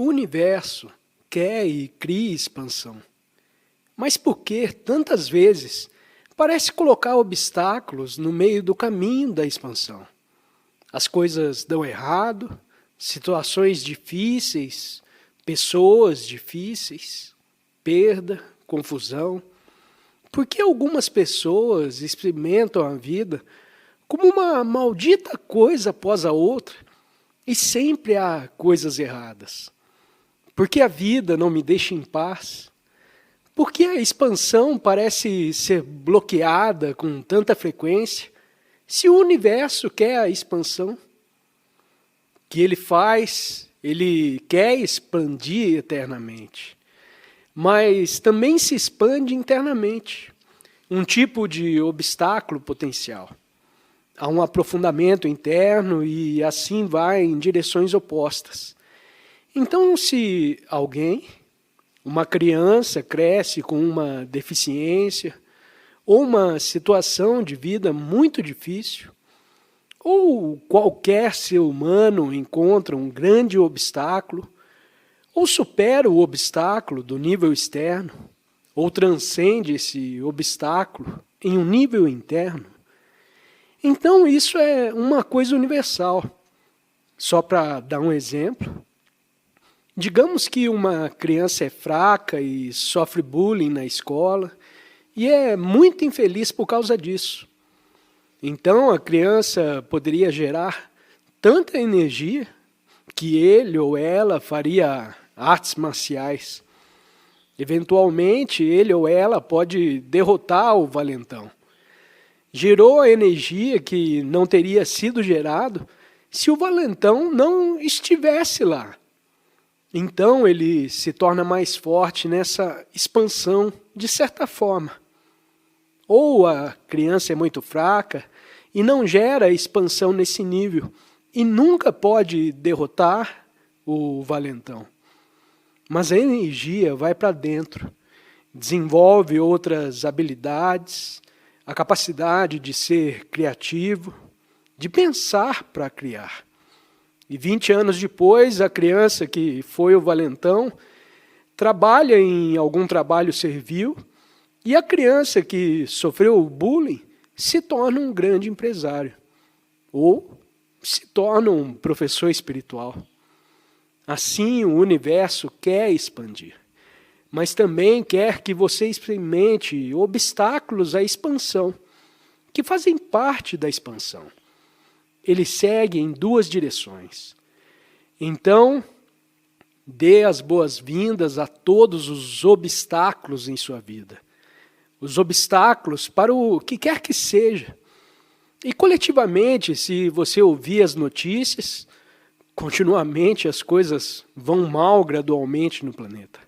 O universo quer e cria expansão. Mas por que, tantas vezes, parece colocar obstáculos no meio do caminho da expansão? As coisas dão errado, situações difíceis, pessoas difíceis, perda, confusão. Por que algumas pessoas experimentam a vida como uma maldita coisa após a outra e sempre há coisas erradas? Por que a vida não me deixa em paz? Por que a expansão parece ser bloqueada com tanta frequência, se o universo quer a expansão? Que ele faz, ele quer expandir eternamente, mas também se expande internamente, um tipo de obstáculo potencial. Há um aprofundamento interno e assim vai em direções opostas. Então, se alguém, uma criança, cresce com uma deficiência ou uma situação de vida muito difícil, ou qualquer ser humano encontra um grande obstáculo, ou supera o obstáculo do nível externo, ou transcende esse obstáculo em um nível interno, então isso é uma coisa universal. Só para dar um exemplo, digamos que uma criança é fraca e sofre bullying na escola e é muito infeliz por causa disso. Então a criança poderia gerar tanta energia que ele ou ela faria artes marciais. Eventualmente ele ou ela pode derrotar o valentão. Gerou a energia que não teria sido gerado se o valentão não estivesse lá. Então ele se torna mais forte nessa expansão, de certa forma. Ou a criança é muito fraca e não gera expansão nesse nível e nunca pode derrotar o valentão. Mas a energia vai para dentro, desenvolve outras habilidades, a capacidade de ser criativo, de pensar para criar. E 20 anos depois, a criança que foi o valentão trabalha em algum trabalho servil e a criança que sofreu o bullying se torna um grande empresário ou se torna um professor espiritual. Assim, o universo quer expandir, mas também quer que você experimente obstáculos à expansão, que fazem parte da expansão. Ele segue em duas direções. Então, dê as boas-vindas a todos os obstáculos em sua vida. Os obstáculos para o que quer que seja. E coletivamente, se você ouvir as notícias, continuamente as coisas vão mal gradualmente no planeta.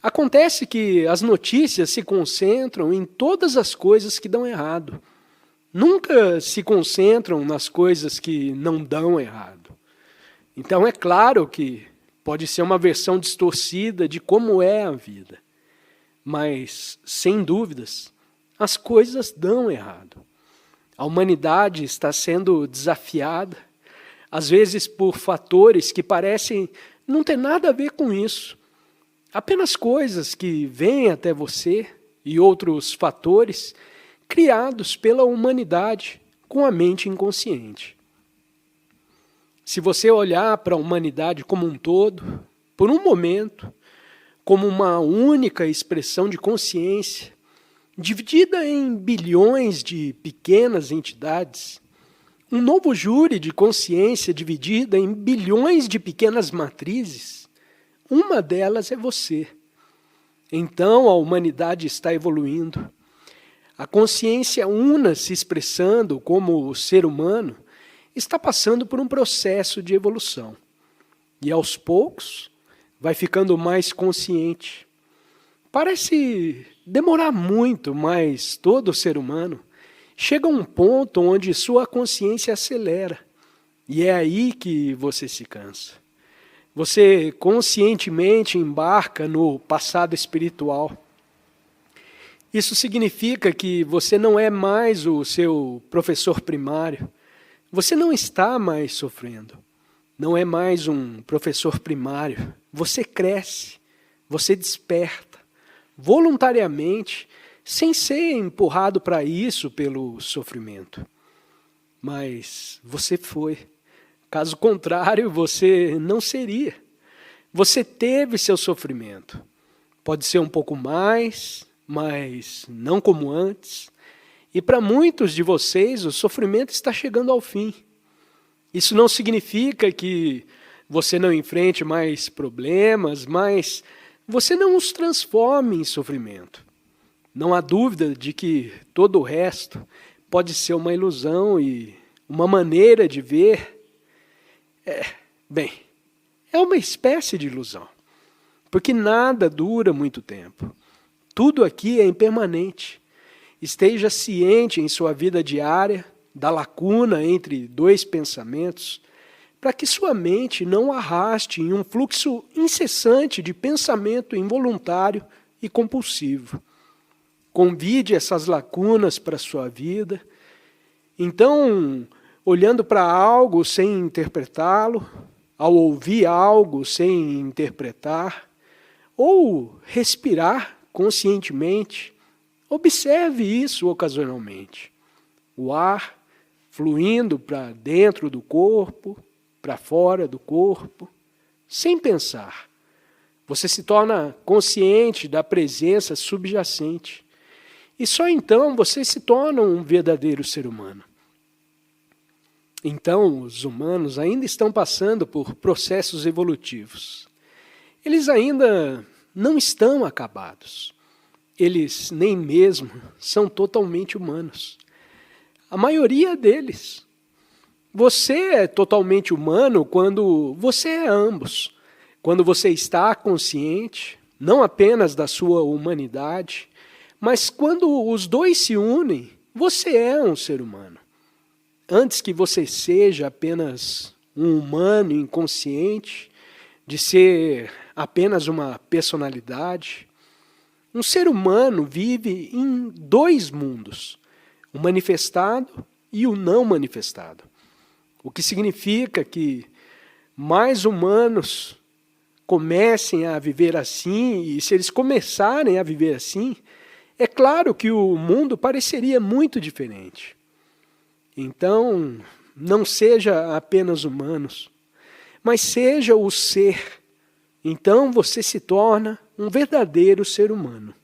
Acontece que as notícias se concentram em todas as coisas que dão errado. Nunca se concentram nas coisas que não dão errado. Então é claro que pode ser uma versão distorcida de como é a vida. Mas, sem dúvidas, as coisas dão errado. A humanidade está sendo desafiada, às vezes por fatores que parecem não ter nada a ver com isso. Apenas coisas que vêm até você e outros fatores criados pela humanidade com a mente inconsciente. Se você olhar para a humanidade como um todo, por um momento, como uma única expressão de consciência, dividida em bilhões de pequenas entidades, um novo júri de consciência dividida em bilhões de pequenas matrizes, uma delas é você. Então a humanidade está evoluindo. A consciência una se expressando como o ser humano está passando por um processo de evolução. E aos poucos vai ficando mais consciente. Parece demorar muito, mas todo ser humano chega a um ponto onde sua consciência acelera. E é aí que você se cansa. Você conscientemente embarca no passado espiritual. Isso significa que você não é mais o seu professor primário. Você não está mais sofrendo. não é mais um professor primário. Você cresce, você desperta, voluntariamente, sem ser empurrado para isso pelo sofrimento. Mas você foi. Caso contrário, você não seria. Você teve seu sofrimento. Pode ser um pouco mais, mas não como antes. E para muitos de vocês, o sofrimento está chegando ao fim. Isso não significa que você não enfrente mais problemas, mas você não os transforme em sofrimento. Não há dúvida de que todo o resto pode ser uma ilusão e uma maneira de ver. É uma espécie de ilusão, porque nada dura muito tempo. Tudo aqui é impermanente. Esteja ciente em sua vida diária da lacuna entre dois pensamentos, para que sua mente não arraste em um fluxo incessante de pensamento involuntário e compulsivo. Convide essas lacunas para a sua vida. Então, olhando para algo sem interpretá-lo, ao ouvir algo sem interpretar, ou respirar conscientemente, observe isso ocasionalmente. O ar fluindo para dentro do corpo, para fora do corpo, sem pensar. Você se torna consciente da presença subjacente. E só então você se torna um verdadeiro ser humano. Então, os humanos ainda estão passando por processos evolutivos. Eles ainda não estão acabados. Eles nem mesmo são totalmente humanos. A maioria deles. Você é totalmente humano quando você é ambos. Quando você está consciente, não apenas da sua humanidade, mas quando os dois se unem, você é um ser humano. Antes que você seja apenas um humano inconsciente, de ser apenas uma personalidade, um ser humano vive em dois mundos, o manifestado e o não manifestado. O que significa que mais humanos comecem a viver assim, e se eles começarem a viver assim, é claro que o mundo pareceria muito diferente. Então, não seja apenas humanos, mas seja o ser. Então você se torna um verdadeiro ser humano.